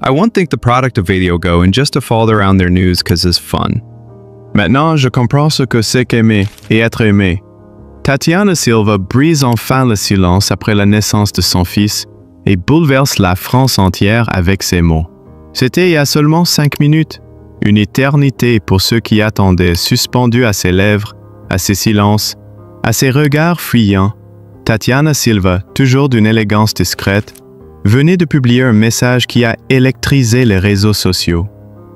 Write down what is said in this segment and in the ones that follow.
I won't think the product of Videogo and just to follow around their news cause it's fun. Maintenant, je comprends ce que c'est qu'aimer et être aimé. Tatiana Silva brise enfin le silence après la naissance de son fils et bouleverse la France entière avec ses mots. C'était il y a seulement 5 minutes, une éternité pour ceux qui attendaient, suspendus à ses lèvres, à ses silences, à ses regards fuyants. Tatiana Silva, toujours d'une élégance discrète, venait de publier un message qui a électrisé les réseaux sociaux.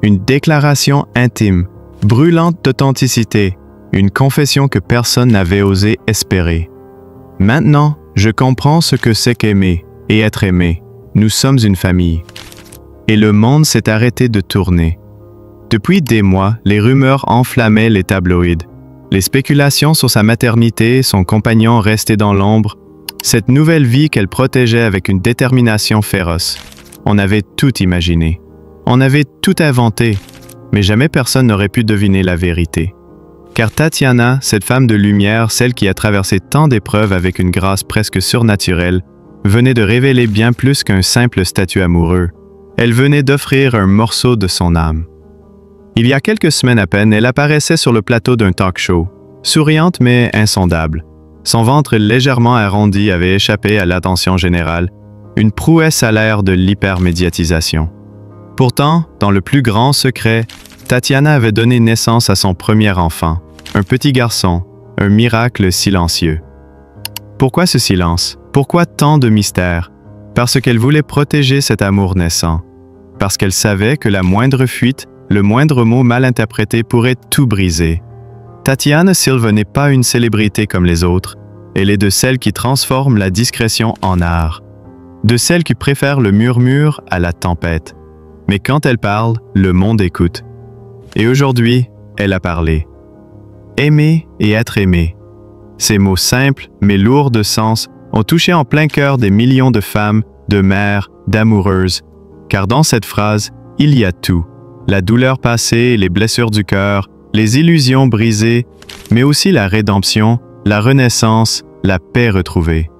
Une déclaration intime, brûlante d'authenticité, une confession que personne n'avait osé espérer. Maintenant, je comprends ce que c'est qu'aimer et être aimé. Nous sommes une famille. Et le monde s'est arrêté de tourner. Depuis des mois, les rumeurs enflammaient les tabloïds. Les spéculations sur sa maternité, son compagnon resté dans l'ombre, cette nouvelle vie qu'elle protégeait avec une détermination féroce. On avait tout imaginé. On avait tout inventé, mais jamais personne n'aurait pu deviner la vérité. Car Tatiana, cette femme de lumière, celle qui a traversé tant d'épreuves avec une grâce presque surnaturelle, venait de révéler bien plus qu'un simple statut amoureux. Elle venait d'offrir un morceau de son âme. Il y a quelques semaines à peine, elle apparaissait sur le plateau d'un talk show, souriante mais insondable. Son ventre légèrement arrondi avait échappé à l'attention générale, une prouesse à l'ère de l'hypermédiatisation. Pourtant, dans le plus grand secret, Tatiana avait donné naissance à son premier enfant, un petit garçon, un miracle silencieux. Pourquoi ce silence? Pourquoi tant de mystère? Parce qu'elle voulait protéger cet amour naissant. Parce qu'elle savait que la moindre fuite, le moindre mot mal interprété pourrait tout briser. Tatiana Silva n'est pas une célébrité comme les autres. Elle est de celles qui transforment la discrétion en art. De celles qui préfèrent le murmure à la tempête. Mais quand elle parle, le monde écoute. Et aujourd'hui, elle a parlé. Aimer et être aimé. Ces mots simples, mais lourds de sens, ont touché en plein cœur des millions de femmes, de mères, d'amoureuses. Car dans cette phrase, il y a tout. La douleur passée, les blessures du cœur, les illusions brisées, mais aussi la rédemption, la renaissance, la paix retrouvée.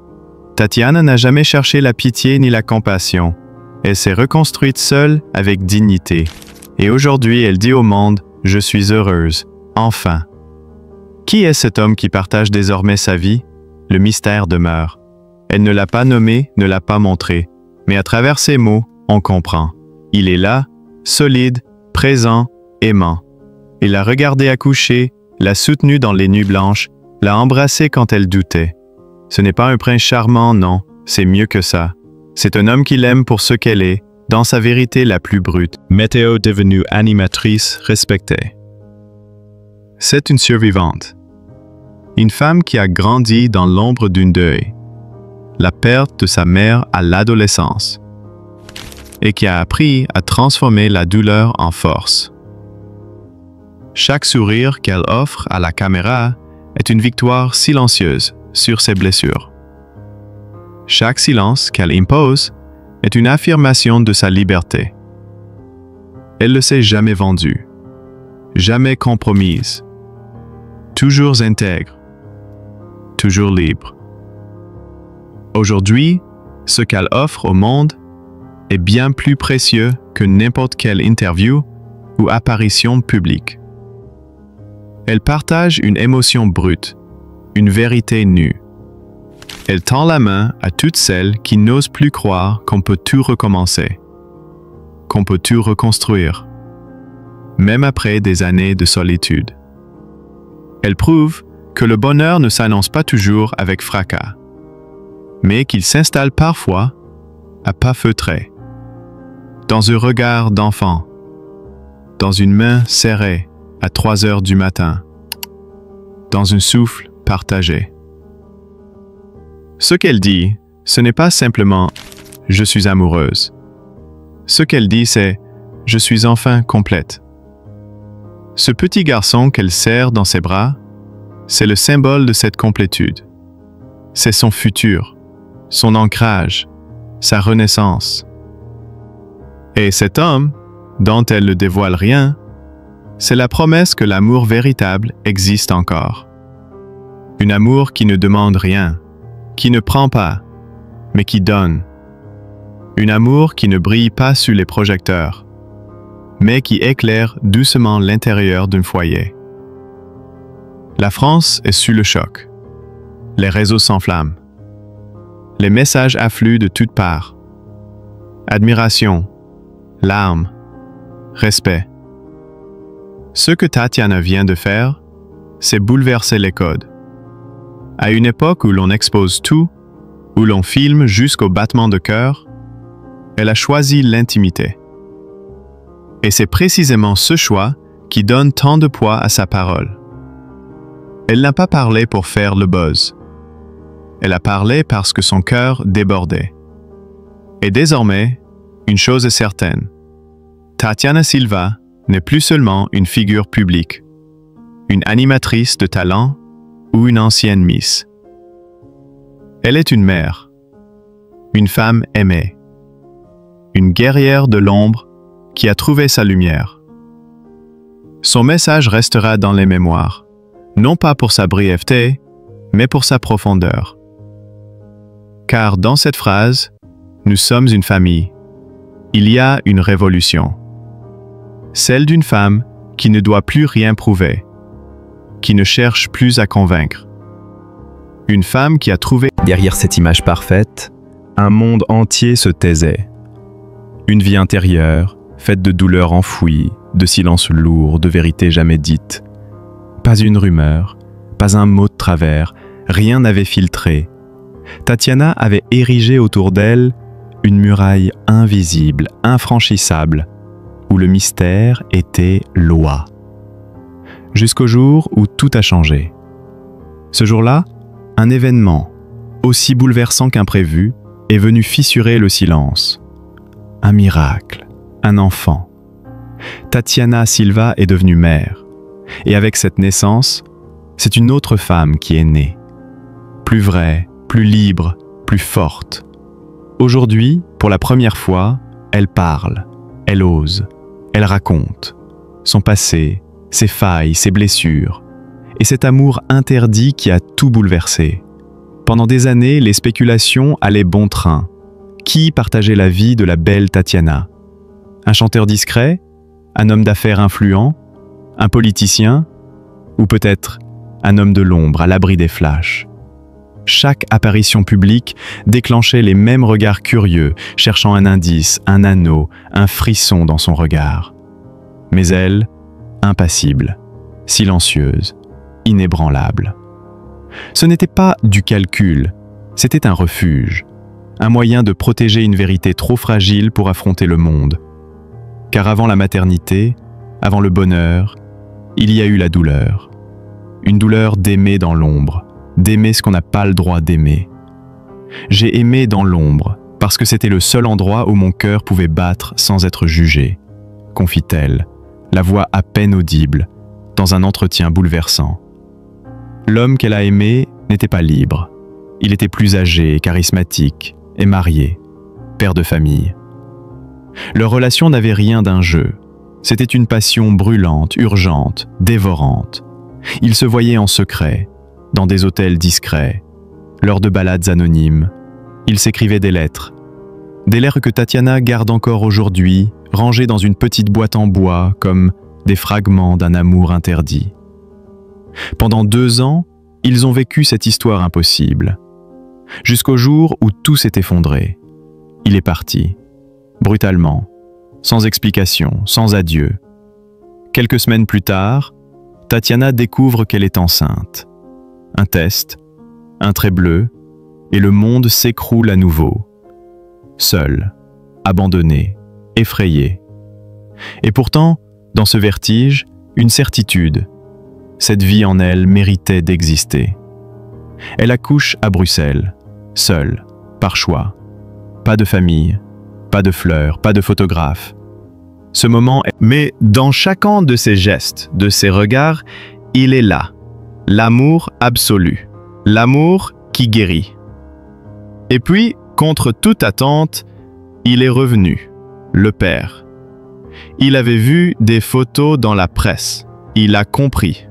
Tatiana n'a jamais cherché la pitié ni la compassion. Elle s'est reconstruite seule avec dignité. Et aujourd'hui, elle dit au monde, « Je suis heureuse, enfin ». Qui est cet homme qui partage désormais sa vie? Le mystère demeure. Elle ne l'a pas nommé, ne l'a pas montré. Mais à travers ses mots, on comprend. Il est là, solide, présent, aimant. Il l'a regardée accoucher, l'a soutenue dans les nuits blanches, l'a embrassée quand elle doutait. Ce n'est pas un prince charmant, non, c'est mieux que ça. C'est un homme qui l'aime pour ce qu'elle est, dans sa vérité la plus brute. Météo devenue animatrice respectée. C'est une survivante. Une femme qui a grandi dans l'ombre d'un deuil, la perte de sa mère à l'adolescence, et qui a appris à transformer la douleur en force. Chaque sourire qu'elle offre à la caméra est une victoire silencieuse sur ses blessures. Chaque silence qu'elle impose est une affirmation de sa liberté. Elle ne s'est jamais vendue, jamais compromise, toujours intègre, toujours libre. Aujourd'hui, ce qu'elle offre au monde est bien plus précieux que n'importe quelle interview ou apparition publique. Elle partage une émotion brute, une vérité nue. Elle tend la main à toutes celles qui n'osent plus croire qu'on peut tout recommencer, qu'on peut tout reconstruire, même après des années de solitude. Elle prouve que le bonheur ne s'annonce pas toujours avec fracas, mais qu'il s'installe parfois à pas feutrés, dans un regard d'enfant, dans une main serrée à 3 heures du matin, dans un souffle partagé. Ce qu'elle dit, ce n'est pas simplement « je suis amoureuse ». Ce qu'elle dit, c'est « je suis enfin complète ». Ce petit garçon qu'elle serre dans ses bras, c'est le symbole de cette complétude. C'est son futur, son ancrage, sa renaissance. Et cet homme, dont elle ne dévoile rien, c'est la promesse que l'amour véritable existe encore. Un amour qui ne demande rien, qui ne prend pas, mais qui donne. Un amour qui ne brille pas sous les projecteurs, mais qui éclaire doucement l'intérieur d'un foyer. La France est sous le choc. Les réseaux s'enflamment. Les messages affluent de toutes parts. Admiration, larmes, respect. Ce que Tatiana vient de faire, c'est bouleverser les codes. À une époque où l'on expose tout, où l'on filme jusqu'au battement de cœur, elle a choisi l'intimité. Et c'est précisément ce choix qui donne tant de poids à sa parole. Elle n'a pas parlé pour faire le buzz. Elle a parlé parce que son cœur débordait. Et désormais, une chose est certaine. Tatiana Silva n'est plus seulement une figure publique, une animatrice de talent ou une ancienne Miss. Elle est une mère, une femme aimée, une guerrière de l'ombre qui a trouvé sa lumière. Son message restera dans les mémoires, non pas pour sa brièveté, mais pour sa profondeur. Car dans cette phrase, nous sommes une famille. Il y a une révolution. Celle d'une femme qui ne doit plus rien prouver, qui ne cherche plus à convaincre. Une femme qui a trouvé... Derrière cette image parfaite, un monde entier se taisait. Une vie intérieure, faite de douleurs enfouies, de silences lourds, de vérités jamais dites. Pas une rumeur, pas un mot de travers, rien n'avait filtré. Tatiana avait érigé autour d'elle une muraille invisible, infranchissable, où le mystère était loi. Jusqu'au jour où tout a changé. Ce jour-là, un événement, aussi bouleversant qu'imprévu, est venu fissurer le silence. Un miracle, un enfant. Tatiana Silva est devenue mère. Et avec cette naissance, c'est une autre femme qui est née. Plus vraie, plus libre, plus forte. Aujourd'hui, pour la première fois, elle parle, elle ose, elle raconte. Son passé, ses failles, ses blessures. Et cet amour interdit qui a tout bouleversé. Pendant des années, les spéculations allaient bon train. Qui partageait la vie de la belle Tatiana? Un chanteur discret? Un homme d'affaires influent? Un politicien? Ou peut-être un homme de l'ombre à l'abri des flashs? Chaque apparition publique déclenchait les mêmes regards curieux, cherchant un indice, un anneau, un frisson dans son regard. Mais elle, impassible, silencieuse, inébranlable. Ce n'était pas du calcul, c'était un refuge, un moyen de protéger une vérité trop fragile pour affronter le monde. Car avant la maternité, avant le bonheur, il y a eu la douleur. Une douleur d'aimer dans l'ombre, d'aimer ce qu'on n'a pas le droit d'aimer. J'ai aimé dans l'ombre, parce que c'était le seul endroit où mon cœur pouvait battre sans être jugé, confie-t-elle, la voix à peine audible, dans un entretien bouleversant. L'homme qu'elle a aimé n'était pas libre. Il était plus âgé, charismatique, et marié, père de famille. Leur relation n'avait rien d'un jeu. C'était une passion brûlante, urgente, dévorante. Ils se voyaient en secret, dans des hôtels discrets, lors de balades anonymes. Ils s'écrivaient des lettres que Tatiana garde encore aujourd'hui, rangées dans une petite boîte en bois comme des fragments d'un amour interdit. Pendant 2 ans, ils ont vécu cette histoire impossible. Jusqu'au jour où tout s'est effondré. Il est parti, brutalement, sans explication, sans adieu. Quelques semaines plus tard, Tatiana découvre qu'elle est enceinte. Un test, un trait bleu, et le monde s'écroule à nouveau. Seule, abandonnée, effrayée. Et pourtant, dans ce vertige, une certitude. Cette vie en elle méritait d'exister. Elle accouche à Bruxelles, seule, par choix. Pas de famille, pas de fleurs, pas de photographe. Ce moment est... Mais dans chacun de ses gestes, de ses regards, il est là. L'amour absolu. L'amour qui guérit. Et puis, contre toute attente, il est revenu, le père. Il avait vu des photos dans la presse. Il a compris.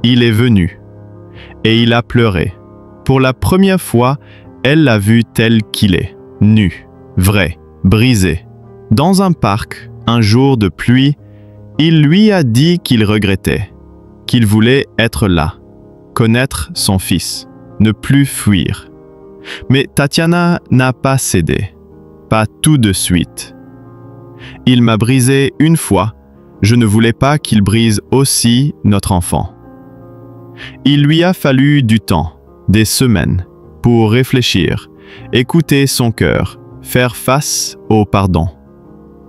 Il est venu. Et il a pleuré. Pour la première fois, elle l'a vu tel qu'il est. Nu, vrai, brisé. Dans un parc, un jour de pluie, il lui a dit qu'il regrettait, qu'il voulait être là, connaître son fils, ne plus fuir. Mais Tatiana n'a pas cédé, pas tout de suite. Il m'a brisé une fois, je ne voulais pas qu'il brise aussi notre enfant. Il lui a fallu du temps, des semaines, pour réfléchir, écouter son cœur, faire face au pardon.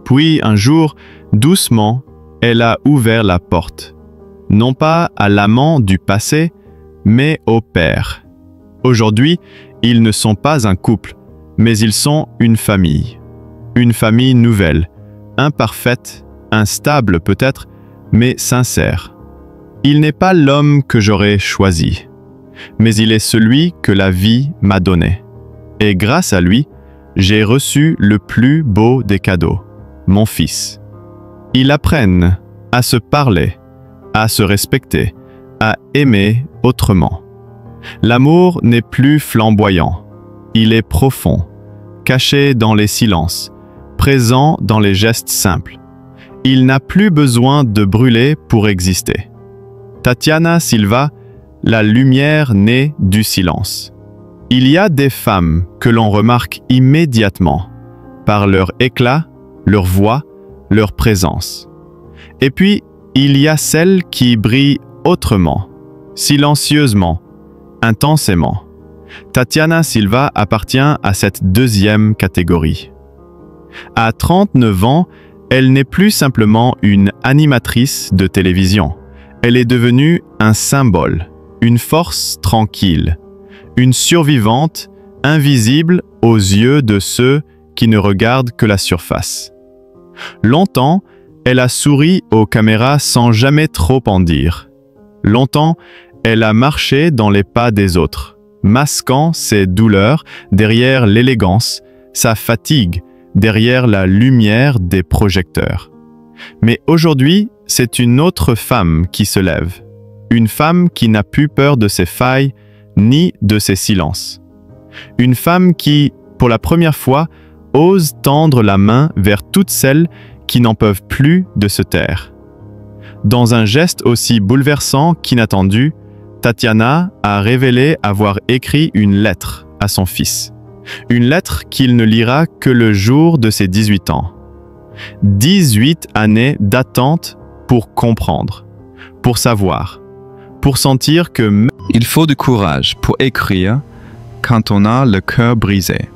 Puis un jour, doucement, elle a ouvert la porte, non pas à l'amant du passé, mais au père. Aujourd'hui, ils ne sont pas un couple, mais ils sont une famille nouvelle, imparfaite, instable peut-être, mais sincère. Il n'est pas l'homme que j'aurais choisi, mais il est celui que la vie m'a donné. Et grâce à lui, j'ai reçu le plus beau des cadeaux, mon fils. Ils apprennent à se parler, à se respecter, à aimer autrement. L'amour n'est plus flamboyant, il est profond, caché dans les silences, présent dans les gestes simples. Il n'a plus besoin de brûler pour exister. Tatiana Silva, la lumière née du silence. Il y a des femmes que l'on remarque immédiatement par leur éclat, leur voix, leur présence. Et puis, il y a celles qui brillent autrement, silencieusement, intensément. Tatiana Silva appartient à cette deuxième catégorie. À 39 ans, elle n'est plus simplement une animatrice de télévision. Elle est devenue un symbole, une force tranquille, une survivante invisible aux yeux de ceux qui ne regardent que la surface. Longtemps, elle a souri aux caméras sans jamais trop en dire. Longtemps, elle a marché dans les pas des autres, masquant ses douleurs derrière l'élégance, sa fatigue derrière la lumière des projecteurs. Mais aujourd'hui, c'est une autre femme qui se lève. Une femme qui n'a plus peur de ses failles ni de ses silences. Une femme qui, pour la première fois, ose tendre la main vers toutes celles qui n'en peuvent plus de se taire. Dans un geste aussi bouleversant qu'inattendu, Tatiana a révélé avoir écrit une lettre à son fils. Une lettre qu'il ne lira que le jour de ses 18 ans. 18 années d'attente pour comprendre, pour savoir, pour sentir que... Il faut du courage pour écrire quand on a le cœur brisé.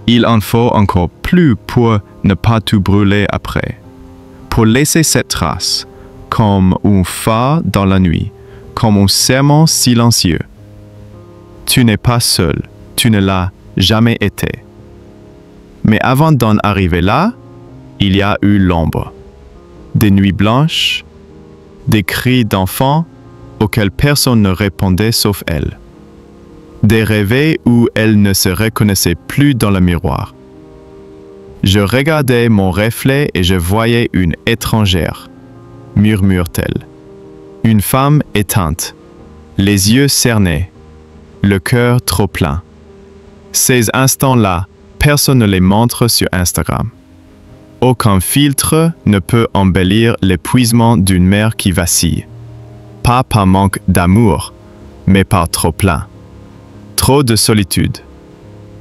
Il en faut encore plus pour ne pas tout brûler après, pour laisser cette trace, comme un phare dans la nuit, comme un serment silencieux. Tu n'es pas seul, tu ne l'as jamais été. Mais avant d'en arriver là, il y a eu l'ombre. Des nuits blanches, des cris d'enfants auxquels personne ne répondait sauf elle. Des réveils où elle ne se reconnaissait plus dans le miroir. Je regardais mon reflet et je voyais une étrangère, murmure-t-elle. Une femme éteinte, les yeux cernés, le cœur trop plein. Ces instants-là, personne ne les montre sur Instagram. Aucun filtre ne peut embellir l'épuisement d'une mère qui vacille. Pas par manque d'amour, mais par trop plein. Trop de solitude.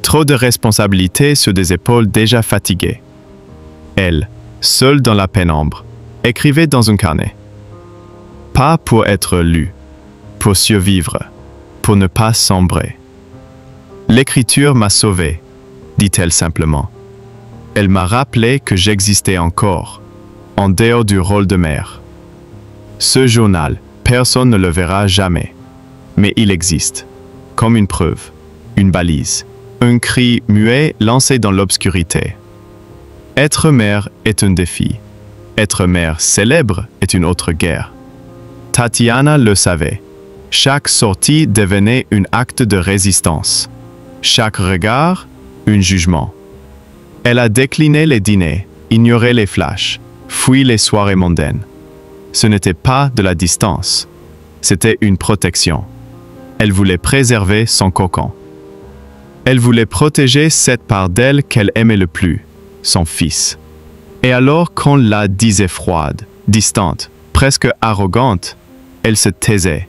Trop de responsabilités sur des épaules déjà fatiguées. Elle, seule dans la pénombre, écrivait dans un carnet. Pas pour être lue, pour survivre, pour ne pas sombrer. L'écriture m'a sauvée, dit-elle simplement. Elle m'a rappelé que j'existais encore, en dehors du rôle de mère. Ce journal, personne ne le verra jamais, mais il existe, comme une preuve, une balise, un cri muet lancé dans l'obscurité. Être mère est un défi. Être mère célèbre est une autre guerre. Tatiana le savait. Chaque sortie devenait un acte de résistance. Chaque regard, un jugement. Elle a décliné les dîners, ignoré les flashs, fui les soirées mondaines. Ce n'était pas de la distance, c'était une protection. Elle voulait préserver son cocon. Elle voulait protéger cette part d'elle qu'elle aimait le plus, son fils. Et alors qu'on la disait froide, distante, presque arrogante, elle se taisait.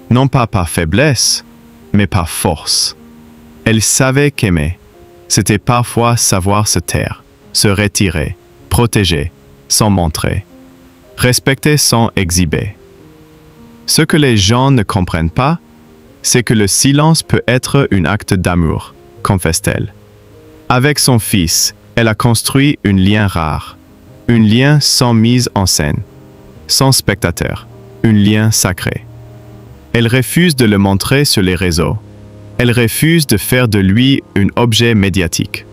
Non pas par faiblesse, mais par force. Elle savait qu'aimer, c'était parfois savoir se taire, se retirer, protéger, sans montrer, respecter sans exhiber. Ce que les gens ne comprennent pas, c'est que le silence peut être un acte d'amour, confesse-t-elle. Avec son fils, elle a construit un lien rare, un lien sans mise en scène, sans spectateur, un lien sacré. Elle refuse de le montrer sur les réseaux. Elle refuse de faire de lui un objet médiatique.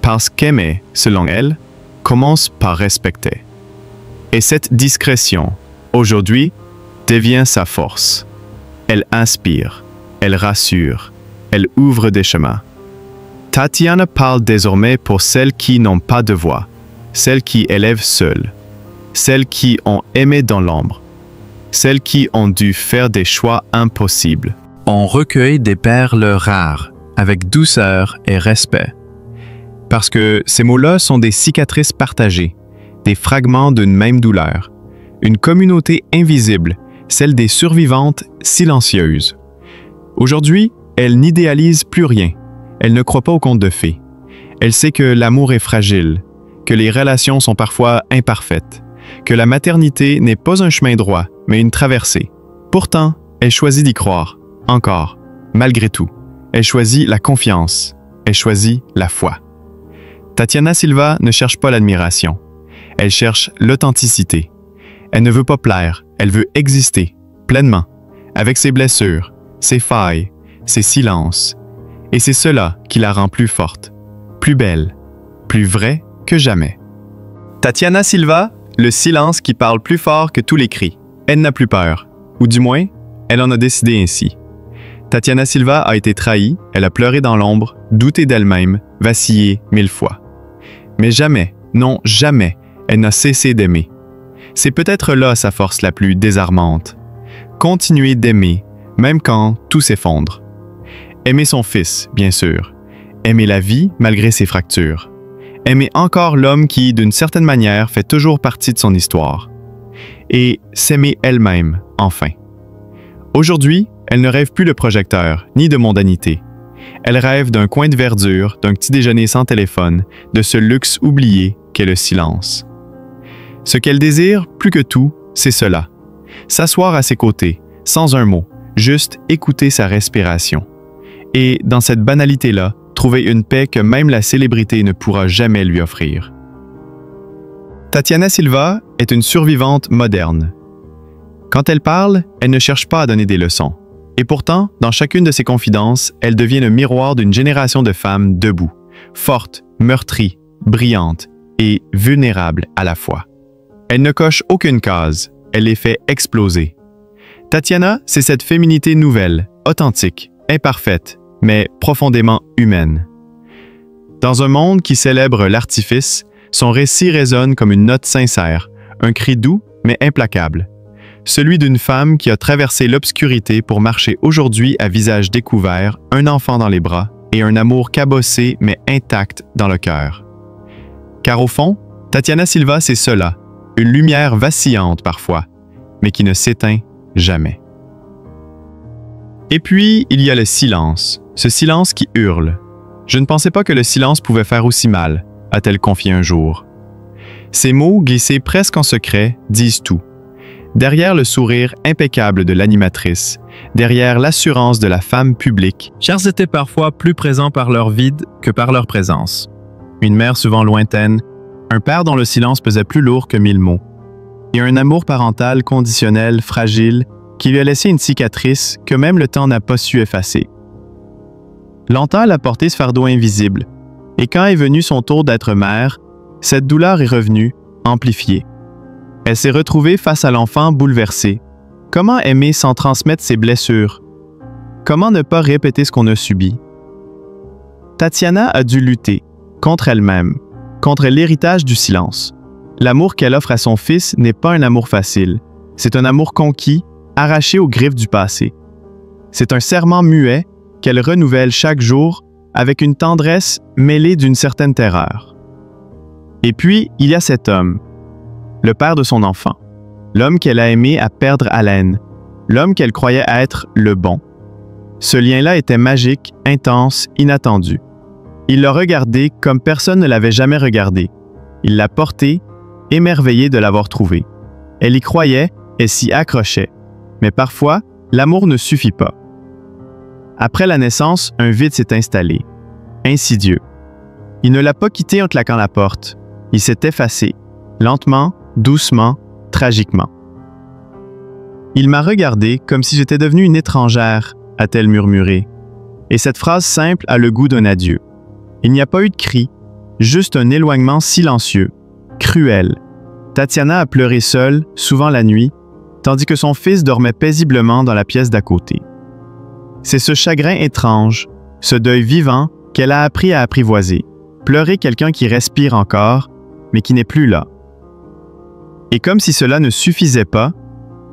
Parce qu'aimer, selon elle, commence par respecter. Et cette discrétion, aujourd'hui, devient sa force. Elle inspire, elle rassure, elle ouvre des chemins. Tatiana parle désormais pour celles qui n'ont pas de voix, celles qui élèvent seules, celles qui ont aimé dans l'ombre, celles qui ont dû faire des choix impossibles. On recueille des perles rares, avec douceur et respect. Parce que ces mots-là sont des cicatrices partagées, des fragments d'une même douleur, une communauté invisible, celle des survivantes silencieuses. Aujourd'hui, elle n'idéalise plus rien. Elle ne croit pas aux contes de fées. Elle sait que l'amour est fragile, que les relations sont parfois imparfaites, que la maternité n'est pas un chemin droit, mais une traversée. Pourtant, elle choisit d'y croire, encore, malgré tout. Elle choisit la confiance, elle choisit la foi. Tatiana Silva ne cherche pas l'admiration. Elle cherche l'authenticité. Elle ne veut pas plaire, elle veut exister, pleinement, avec ses blessures, ses failles, ses silences. Et c'est cela qui la rend plus forte, plus belle, plus vraie que jamais. Tatiana Silva, le silence qui parle plus fort que tous les cris. Elle n'a plus peur, ou du moins, elle en a décidé ainsi. Tatiana Silva a été trahie, elle a pleuré dans l'ombre, douté d'elle-même, vacillé 1000 fois. Mais jamais, non jamais, elle n'a cessé d'aimer. C'est peut-être là sa force la plus désarmante. Continuer d'aimer, même quand tout s'effondre. Aimer son fils, bien sûr. Aimer la vie malgré ses fractures. Aimer encore l'homme qui, d'une certaine manière, fait toujours partie de son histoire. Et s'aimer elle-même, enfin. Aujourd'hui, elle ne rêve plus de projecteur, ni de mondanité. Elle rêve d'un coin de verdure, d'un petit déjeuner sans téléphone, de ce luxe oublié qu'est le silence. Ce qu'elle désire, plus que tout, c'est cela. S'asseoir à ses côtés, sans un mot, juste écouter sa respiration. Et, dans cette banalité-là, trouver une paix que même la célébrité ne pourra jamais lui offrir. Tatiana Silva est une survivante moderne. Quand elle parle, elle ne cherche pas à donner des leçons. Et pourtant, dans chacune de ses confidences, elle devient le miroir d'une génération de femmes debout, fortes, meurtries, brillantes et vulnérables à la fois. Elle ne coche aucune case, elle les fait exploser. Tatiana, c'est cette féminité nouvelle, authentique, imparfaite, mais profondément humaine. Dans un monde qui célèbre l'artifice, son récit résonne comme une note sincère, un cri doux mais implacable. Celui d'une femme qui a traversé l'obscurité pour marcher aujourd'hui à visage découvert, un enfant dans les bras et un amour cabossé mais intact dans le cœur. Car au fond, Tatiana Silva, c'est cela, une lumière vacillante parfois, mais qui ne s'éteint jamais. Et puis, il y a le silence, ce silence qui hurle. Je ne pensais pas que le silence pouvait faire aussi mal, a-t-elle confié un jour. Ces mots, glissés presque en secret, disent tout. Derrière le sourire impeccable de l'animatrice, derrière l'assurance de la femme publique, chers étaient parfois plus présents par leur vide que par leur présence. Une mère souvent lointaine, un père dont le silence pesait plus lourd que 1000 mots, et un amour parental conditionnel, fragile, qui lui a laissé une cicatrice que même le temps n'a pas su effacer. Longtemps, elle a porté ce fardeau invisible, et quand est venu son tour d'être mère, cette douleur est revenue, amplifiée. Elle s'est retrouvée face à l'enfant bouleversé. Comment aimer sans transmettre ses blessures? Comment ne pas répéter ce qu'on a subi? Tatiana a dû lutter, contre elle-même, contre l'héritage du silence. L'amour qu'elle offre à son fils n'est pas un amour facile. C'est un amour conquis, arraché aux griffes du passé. C'est un serment muet qu'elle renouvelle chaque jour avec une tendresse mêlée d'une certaine terreur. Et puis, il y a cet homme, le père de son enfant, l'homme qu'elle a aimé à perdre haleine, l'homme qu'elle croyait être le bon. Ce lien-là était magique, intense, inattendu. Il l'a regardé comme personne ne l'avait jamais regardé. Il l'a porté, émerveillé de l'avoir trouvé. Elle y croyait, elle s'y accrochait. Mais parfois, l'amour ne suffit pas. Après la naissance, un vide s'est installé, insidieux. Il ne l'a pas quitté en claquant la porte. Il s'est effacé, lentement, doucement, tragiquement. Il m'a regardé comme si j'étais devenue une étrangère, a-t-elle murmuré. Et cette phrase simple a le goût d'un adieu. Il n'y a pas eu de cri, juste un éloignement silencieux, cruel. Tatiana a pleuré seule, souvent la nuit, tandis que son fils dormait paisiblement dans la pièce d'à côté. C'est ce chagrin étrange, ce deuil vivant qu'elle a appris à apprivoiser, pleurer quelqu'un qui respire encore, mais qui n'est plus là. Et comme si cela ne suffisait pas,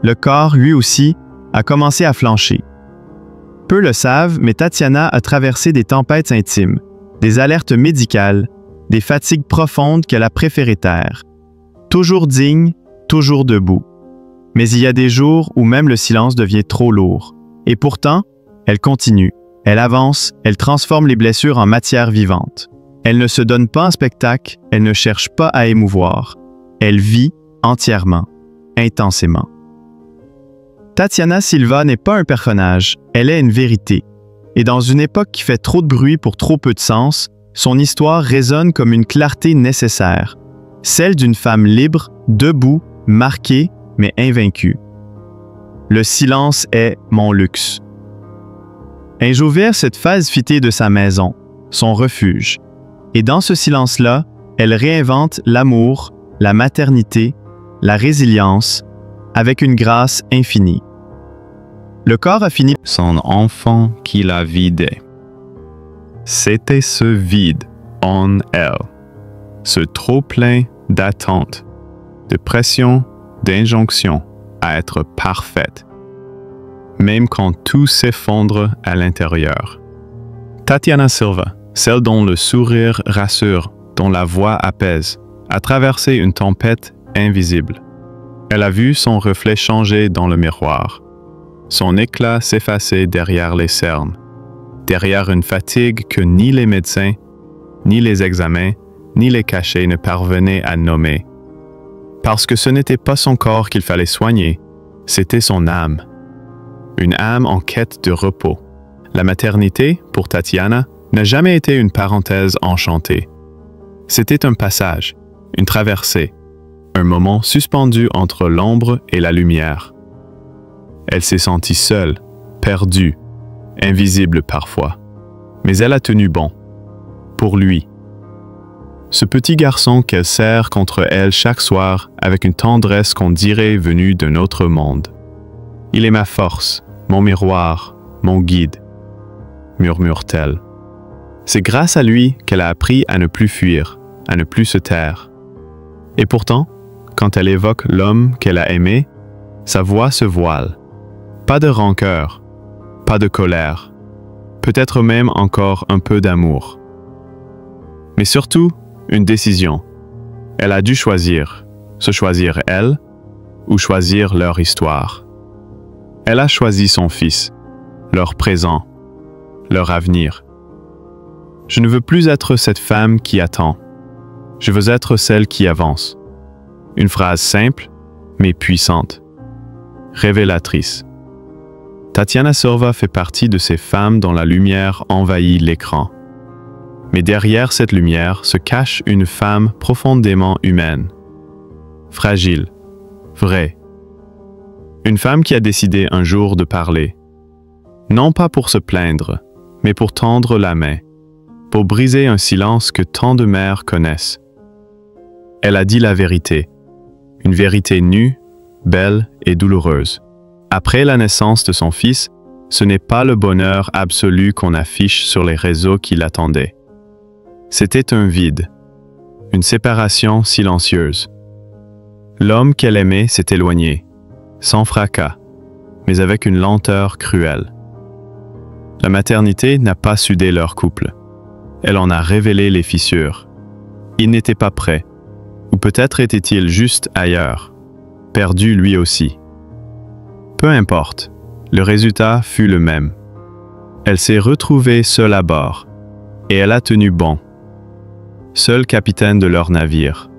le corps, lui aussi, a commencé à flancher. Peu le savent, mais Tatiana a traversé des tempêtes intimes, des alertes médicales, des fatigues profondes qu'elle a préféré taire. Toujours digne, toujours debout. Mais il y a des jours où même le silence devient trop lourd. Et pourtant, elle continue, elle avance, elle transforme les blessures en matière vivante. Elle ne se donne pas en spectacle, elle ne cherche pas à émouvoir. Elle vit entièrement, intensément. Tatiana Silva n'est pas un personnage, elle est une vérité. Et dans une époque qui fait trop de bruit pour trop peu de sens, son histoire résonne comme une clarté nécessaire, celle d'une femme libre, debout, marquée, mais invaincue. Le silence est mon luxe. Un jour vers cette phase fitée de sa maison, son refuge. Et dans ce silence-là, elle réinvente l'amour, la maternité, la résilience, avec une grâce infinie. Le corps a fini son enfant qui l'a vidé. C'était ce vide en elle, ce trop-plein d'attente, de pression, d'injonction à être parfaite, même quand tout s'effondre à l'intérieur. Tatiana Silva, celle dont le sourire rassure, dont la voix apaise, a traversé une tempête invisible. Elle a vu son reflet changer dans le miroir, son éclat s'effacer derrière les cernes, derrière une fatigue que ni les médecins, ni les examens, ni les cachets ne parvenaient à nommer. Parce que ce n'était pas son corps qu'il fallait soigner, c'était son âme. Une âme en quête de repos. La maternité, pour Tatiana, n'a jamais été une parenthèse enchantée. C'était un passage, une traversée, un moment suspendu entre l'ombre et la lumière. Elle s'est sentie seule, perdue, invisible parfois. Mais elle a tenu bon. Pour lui. Ce petit garçon qu'elle serre contre elle chaque soir avec une tendresse qu'on dirait venue d'un autre monde. Il est ma force, mon miroir, mon guide, murmure-t-elle. C'est grâce à lui qu'elle a appris à ne plus fuir, à ne plus se taire. Et pourtant, quand elle évoque l'homme qu'elle a aimé, sa voix se voile. Pas de rancœur, pas de colère, peut-être même encore un peu d'amour. Mais surtout, une décision. Elle a dû choisir, se choisir elle ou choisir leur histoire. Elle a choisi son fils, leur présent, leur avenir. Je ne veux plus être cette femme qui attend. Je veux être celle qui avance. Une phrase simple, mais puissante. Révélatrice. Tatiana Silva fait partie de ces femmes dont la lumière envahit l'écran. Mais derrière cette lumière se cache une femme profondément humaine. Fragile, vraie. Une femme qui a décidé un jour de parler. Non pas pour se plaindre, mais pour tendre la main, pour briser un silence que tant de mères connaissent. Elle a dit la vérité, une vérité nue, belle et douloureuse. Après la naissance de son fils, ce n'est pas le bonheur absolu qu'on affiche sur les réseaux qui l'attendait. C'était un vide, une séparation silencieuse. L'homme qu'elle aimait s'est éloigné, sans fracas, mais avec une lenteur cruelle. La maternité n'a pas soudé leur couple. Elle en a révélé les fissures. Il n'était pas prêt. Ou peut-être était-il juste ailleurs, perdu lui aussi. Peu importe, le résultat fut le même. Elle s'est retrouvée seule à bord, et elle a tenu bon. Seul capitaine de leur navire.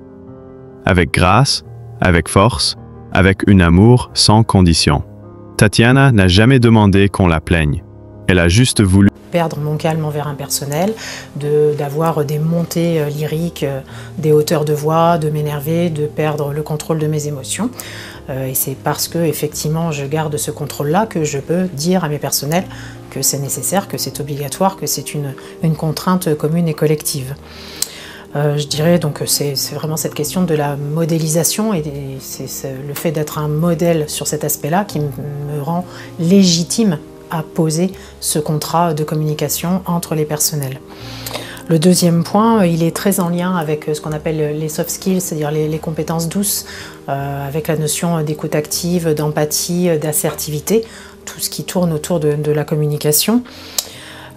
Avec grâce, avec force, avec un amour sans condition. Tatiana n'a jamais demandé qu'on la plaigne. Elle a juste voulu perdre mon calme envers un personnel, d'avoir des montées lyriques, des hauteurs de voix, de m'énerver, de perdre le contrôle de mes émotions. Et c'est parce que effectivement je garde ce contrôle-là que je peux dire à mes personnels que c'est nécessaire, que c'est obligatoire, que c'est une contrainte commune et collective. Je dirais donc c'est vraiment cette question de la modélisation et c'est le fait d'être un modèle sur cet aspect-là qui me rend légitime à poser ce contrat de communication entre les personnels. Le deuxième point, il est très en lien avec ce qu'on appelle les soft skills, c'est-à-dire les compétences douces, avec la notion d'écoute active, d'empathie, d'assertivité, tout ce qui tourne autour de la communication.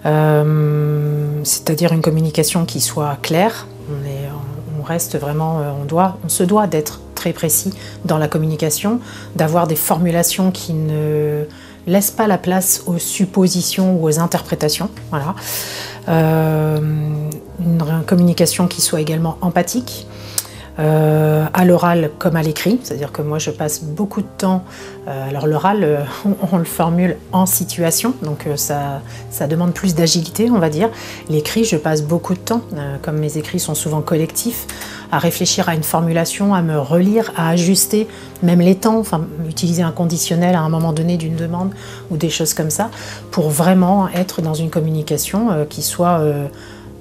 C'est-à-dire une communication qui soit claire. On reste vraiment, on se doit d'être très précis dans la communication, d'avoir des formulations qui ne laissent pas la place aux suppositions ou aux interprétations. Voilà. Une communication qui soit également empathique, à l'oral comme à l'écrit, c'est-à-dire que moi je passe beaucoup de temps, alors l'oral on le formule en situation, donc ça demande plus d'agilité on va dire. L'écrit je passe beaucoup de temps, comme mes écrits sont souvent collectifs, à réfléchir à une formulation, à me relire, à ajuster même les temps, enfin utiliser un conditionnel à un moment donné d'une demande ou des choses comme ça, pour vraiment être dans une communication qui soit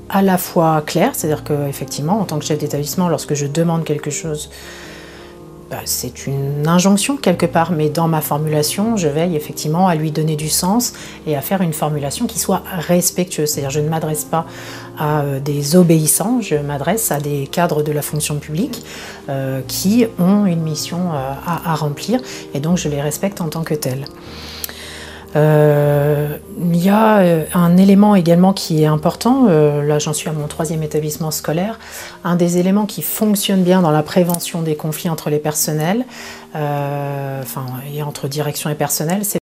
à la fois clair, c'est-à-dire qu'effectivement, en tant que chef d'établissement, lorsque je demande quelque chose, c'est une injonction quelque part, mais dans ma formulation, je veille effectivement à lui donner du sens et à faire une formulation qui soit respectueuse. C'est-à-dire je ne m'adresse pas à des obéissants, je m'adresse à des cadres de la fonction publique qui ont une mission à remplir et donc je les respecte en tant que tels. Il y a un élément également qui est important, là j'en suis à mon 3e établissement scolaire, un des éléments qui fonctionne bien dans la prévention des conflits entre les personnels, et entre direction et personnel, c'est